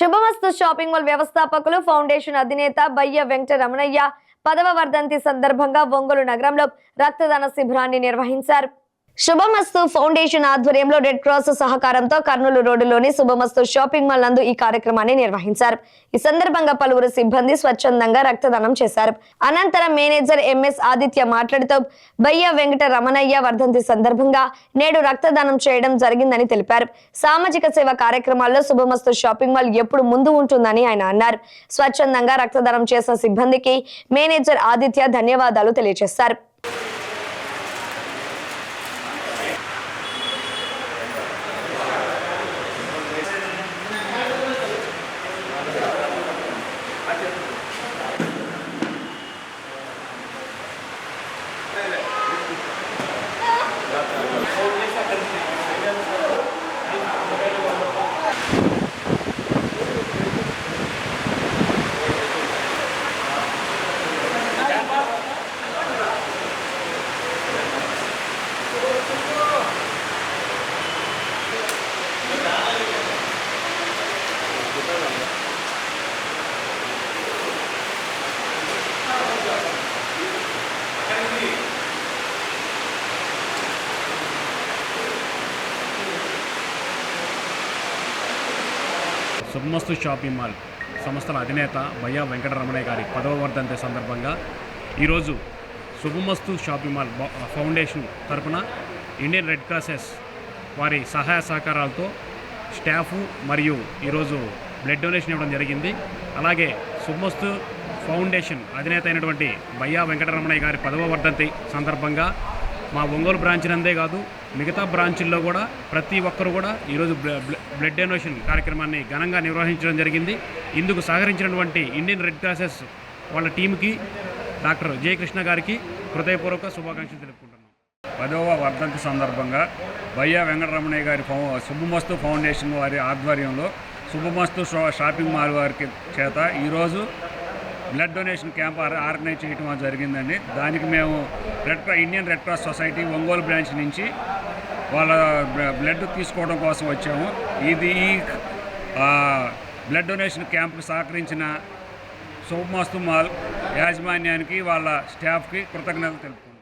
శుభమస్తు shopping mall వ్యవస్థాపకులు foundation అధినేత బయ్య వెంకట రమణయ్య 10వ వర్ధంతి సందర్భంగా ఒంగోలు నగరంలో రక్తదాన శిబిరాన్ని నిర్వహించారు. శుభమస్తు ఫౌండేషన్ ఆధ్వర్యంలో రెడ్ క్రాస్ సహకారంతో కర్నూలు రోడ్డులోని శుభమస్తు షాపింగ్ మాల్ నందు ఈ కార్యక్రమాన్ని నిర్వహించారు. ఈ సందర్భంగా పలువురు సిబ్బంది స్వచ్ఛందంగా రక్తదానం చేశారు. అనంతరం మేనేజర్ ఎంఎస్ ఆదిత్య మాట్లాడుతూ బయ్య వెంకట రమణయ్య వర్ధంతి సందర్భంగా నేడు రక్తదానం చేయడం జరిగిందని తెలిపారు. సామాజిక సేవ కార్యక్రమాల్లో శుభమస్తు షాపింగ్ మాల్ ఎప్పుడు ముందు ఉంటుందని ఆయన అన్నారు. స్వచ్ఛందంగా రక్తదానం చేసిన సిబ్బందికి మేనేజర్ ఆదిత్య ధన్యవాదాలు తెలియజేశారు. శుభమస్తు షాపింగ్ మాల్ సంస్థల అధినేత బయ్య వెంకట రమణయ్య గారి 10వ వర్ధంతి సందర్భంగా ఈరోజు శుభమస్తు షాపింగ్ మాల్ ఫౌండేషన్ తరపున ఇండియన్ రెడ్ క్రాసెస్ వారి సహాయ సహకారాలతో స్టాఫ్ మరియు ఈరోజు బ్లడ్ డొనేషన్ ఇవ్వడం జరిగింది. అలాగే శుభమస్తు ఫౌండేషన్ అధినేత అయినటువంటి బయ్య వెంకట రమణయ్య గారి 10వ వర్ధంతి సందర్భంగా మా ఒంగోలు బ్రాంచ్ నందే కాదు మిగతా బ్రాంచుల్లో కూడా ప్రతి ఒక్కరు కూడా ఈరోజు బ్లడ్ డొనేషన్ కార్యక్రమాన్ని ఘనంగా నిర్వహించడం జరిగింది. ఇందుకు సహకరించినటువంటి ఇండియన్ రెడ్ క్రాసెస్ వాళ్ళ టీంకి డాక్టర్ జయకృష్ణ గారికి హృదయపూర్వక శుభాకాంక్షలు తెలుపుకుంటున్నాం. 10వ వర్ధంతి సందర్భంగా బయ్య వెంకటరమణయ్య గారి శుభమస్తు ఫౌండేషన్ వారి ఆధ్వర్యంలో శుభమస్తు షాపింగ్ మాల్ వారికి చేత ఈరోజు బ్లడ్ డొనేషన్ క్యాంప్ ఆర్గనైజ్ చేయడం జరిగిందండి. దానికి మేము Indian red cross society Ongole branch నుంచి వాళ్ళ బ్లడ్ తీసుకోవడం కోసం వచ్చాము. ఈ బ్లడ్ డొనేషన్ క్యాంప్కి సహకరించిన శుభమస్తు మాల్ యాజమాన్యానికి వాళ్ళ స్టాఫ్కి కృతజ్ఞతలు తెలుపుతున్నాం.